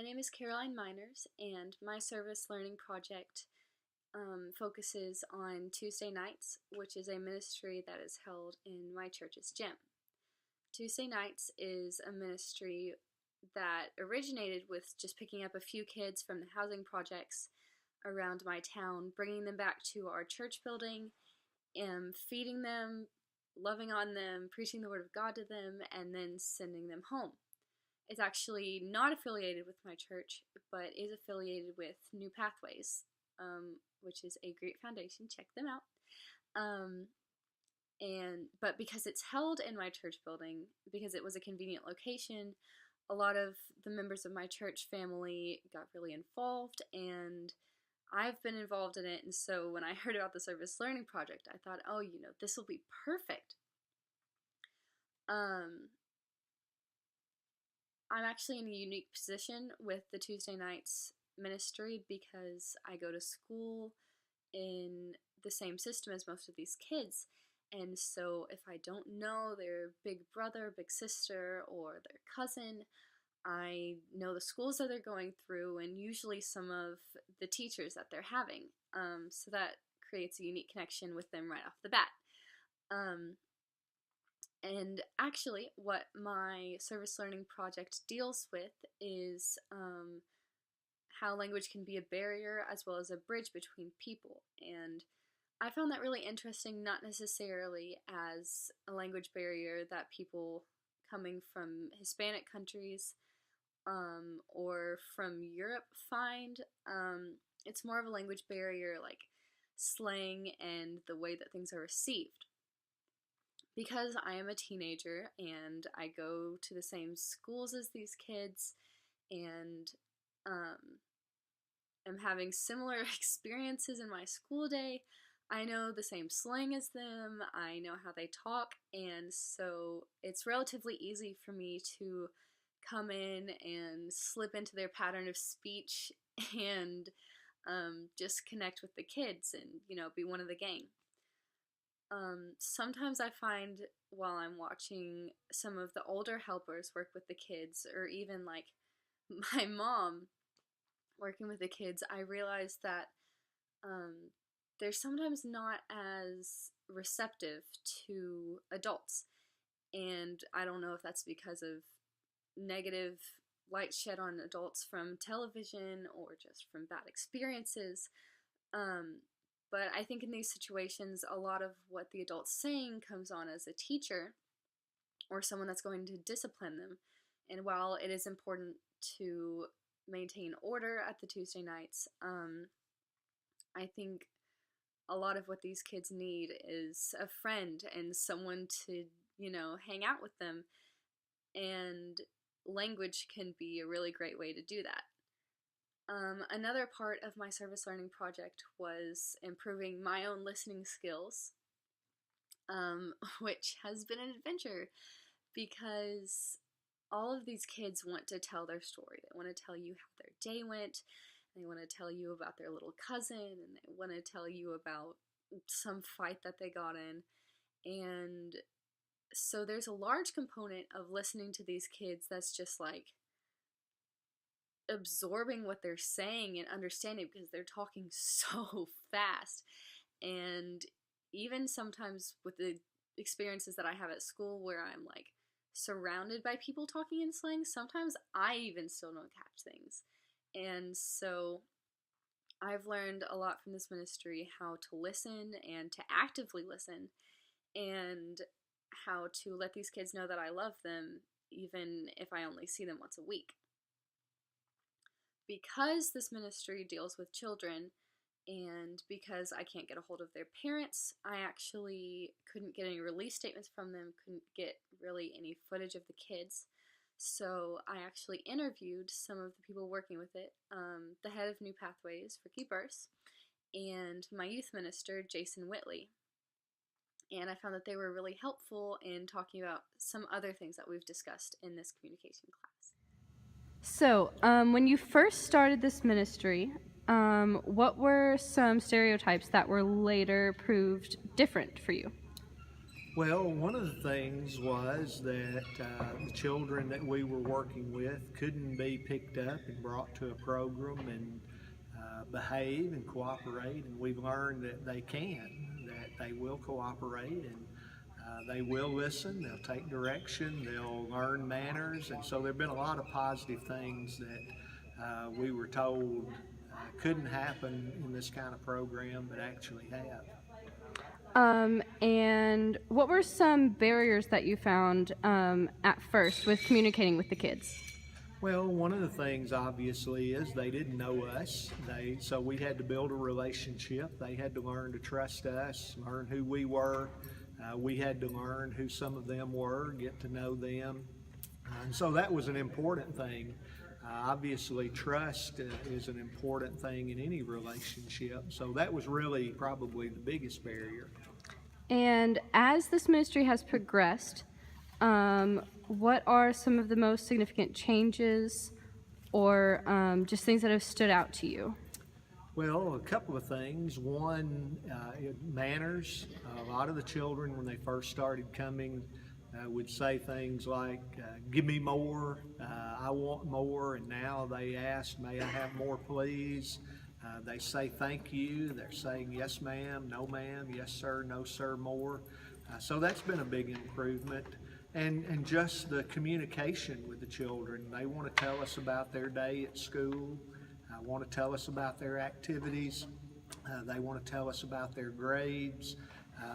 My name is Caroline Miners, and my service learning project focuses on Tuesday nights, which is a ministry that is held in my church's gym. Tuesday nights is a ministry that originated with just picking up a few kids from the housing projects around my town, bringing them back to our church building, and feeding them, loving on them, preaching the Word of God to them, and then sending them home. It's actually not affiliated with my church, but is affiliated with New Pathways, which is a great foundation. Check them out. But because it's held in my church building, because it was a convenient location, a lot of the members of my church family got really involved, and I've been involved in it. And so when I heard about the Service Learning Project, I thought, oh, this will be perfect. I'm actually in a unique position with the Tuesday nights ministry because I go to school in the same system as most of these kids. And so if I don't know their big brother, big sister, or their cousin, I know the schools that they're going through and usually some of the teachers that they're having. So that creates a unique connection with them right off the bat. And actually, what my service learning project deals with is how language can be a barrier as well as a bridge between people. And I found that really interesting, not necessarily as a language barrier that people coming from Hispanic countries or from Europe find. It's more of a language barrier like slang and the way that things are received. Because I am a teenager and I go to the same schools as these kids and am having similar experiences in my school day, I know the same slang as them, I know how they talk, and so it's relatively easy for me to come in and slip into their pattern of speech and just connect with the kids and, be one of the gang. Sometimes I find while I'm watching some of the older helpers work with the kids, or even like my mom working with the kids, I realize that they're sometimes not as receptive to adults. And I don't know if that's because of negative light shed on adults from television or just from bad experiences. But I think in these situations, a lot of what the adult's saying comes on as a teacher or someone that's going to discipline them. And while it is important to maintain order at the Tuesday nights, I think a lot of what these kids need is a friend and someone to, hang out with them. And language can be a really great way to do that. Another part of my service learning project was improving my own listening skills, which has been an adventure because all of these kids want to tell their story. They want to tell you how their day went, they want to tell you about their little cousin, and they want to tell you about some fight that they got in. And so there's a large component of listening to these kids that's just like absorbing what they're saying and understanding because they're talking so fast. And even sometimes with the experiences that I have at school where I'm like surrounded by people talking in slang, sometimes I even still don't catch things. And so I've learned a lot from this ministry, how to listen and to actively listen, and how to let these kids know that I love them even if I only see them once a week. Because this ministry deals with children, and because I can't get a hold of their parents, I actually couldn't get any release statements from them, couldn't get really any footage of the kids. So I actually interviewed some of the people working with it, the head of New Pathways, Ricky Burse, and my youth minister, Jason Whitley. And I found that they were really helpful in talking about some other things that we've discussed in this communication class. So, when you first started this ministry, what were some stereotypes that were later proved different for you? Well, one of the things was that the children that we were working with couldn't be picked up and brought to a program and behave and cooperate, and we've learned that they can, that they will cooperate and they will listen, they'll take direction, they'll learn manners, and so there have been a lot of positive things that we were told couldn't happen in this kind of program, but actually have. And what were some barriers that you found at first with communicating with the kids? Well, one of the things obviously is they didn't know us. So we had to build a relationship. They had to learn to trust us, learn who we were. We had to learn who some of them were, get to know them. And so that was an important thing. Obviously, trust is an important thing in any relationship. So that was really probably the biggest barrier. And as this ministry has progressed, what are some of the most significant changes or just things that have stood out to you? Well, a couple of things. One, manners. A lot of the children, when they first started coming, would say things like, give me more, I want more, and now they ask, may I have more, please? They say thank you. They're saying yes, ma'am, no, ma'am, yes, sir, no, sir, more. So that's been a big improvement. And just the communication with the children. They want to tell us about their day at school, want to tell us about their activities, they want to tell us about their grades.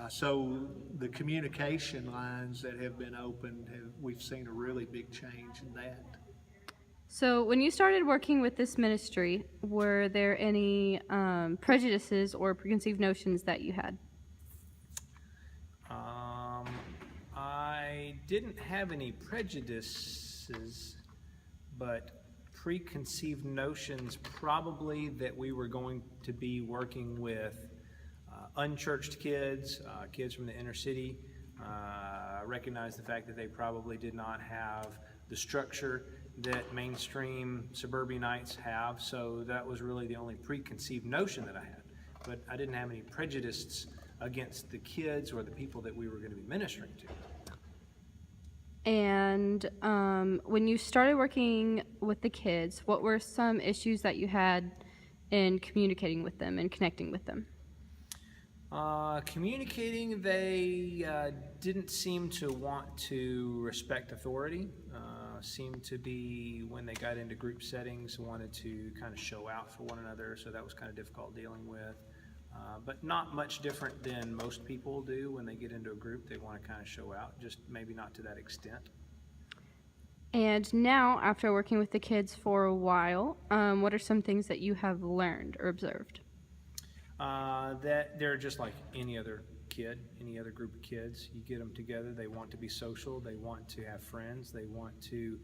So the communication lines that have been opened, we've seen a really big change in that. So, when you started working with this ministry, were there any prejudices or preconceived notions that you had? I didn't have any prejudices, but preconceived notions probably that we were going to be working with unchurched kids, kids from the inner city. I recognized the fact that they probably did not have the structure that mainstream suburbanites have, so that was really the only preconceived notion that I had. But I didn't have any prejudices against the kids or the people that we were going to be ministering to. And when you started working with the kids, what were some issues that you had in communicating with them and connecting with them? Communicating, they didn't seem to want to respect authority. Seemed to be, when they got into group settings, wanted to kind of show out for one another, so that was kind of difficult dealing with. But not much different than most people do when they get into a group. They want to kind of show out, just maybe not to that extent. And now, after working with the kids for a while, what are some things that you have learned or observed? That they're just like any other kid, any other group of kids. You get them together, they want to be social, they want to have friends, they want to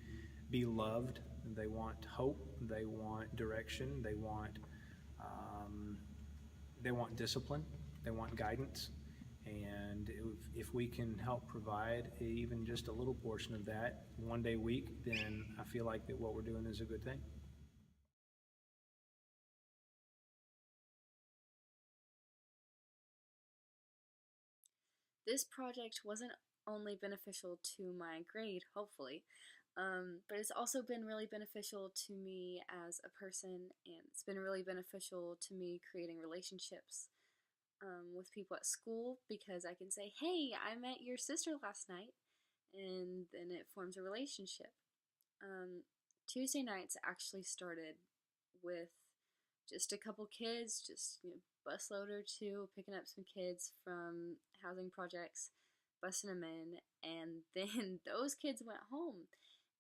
be loved, they want hope, they want direction, they want discipline, they want guidance. And if we can help provide even just a little portion of that one day a week, then I feel like that what we're doing is a good thing. This project wasn't only beneficial to my grade, hopefully, but it's also been really beneficial to me as a person, and it's been really beneficial to me creating relationships with people at school, because I can say, hey, I met your sister last night, and then it forms a relationship. Um, Tuesday nights actually started with just a couple kids, just busload or two, picking up some kids from housing projects, busing them in, and then those kids went home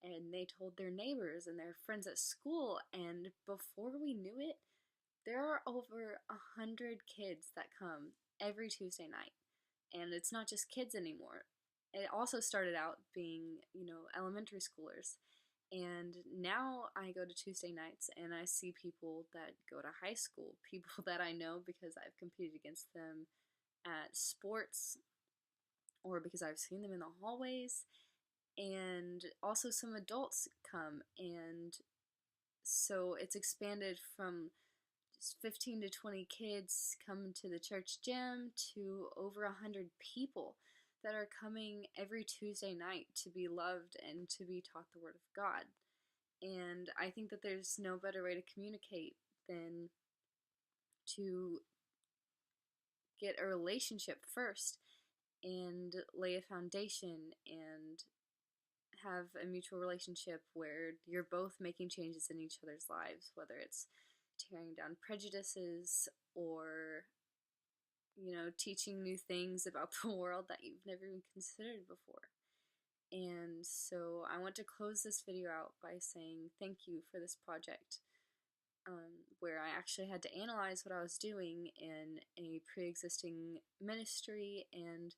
and they told their neighbors and their friends at school, and before we knew it, there are over 100 kids that come every Tuesday night, and it's not just kids anymore. It also started out being, elementary schoolers. And now I go to Tuesday nights and I see people that go to high school, people that I know because I've competed against them at sports or because I've seen them in the hallways. And also some adults come, and so it's expanded from just 15 to 20 kids come to the church gym to over 100 people. that are coming every Tuesday night to be loved and to be taught the Word of God. And I think that there's no better way to communicate than to get a relationship first and lay a foundation and have a mutual relationship where you're both making changes in each other's lives, whether it's tearing down prejudices or, teaching new things about the world that you've never even considered before. And so I want to close this video out by saying thank you for this project, where I actually had to analyze what I was doing in a pre-existing ministry and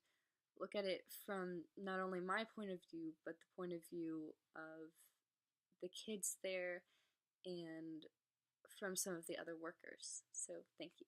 look at it from not only my point of view, but the point of view of the kids there and from some of the other workers. So thank you.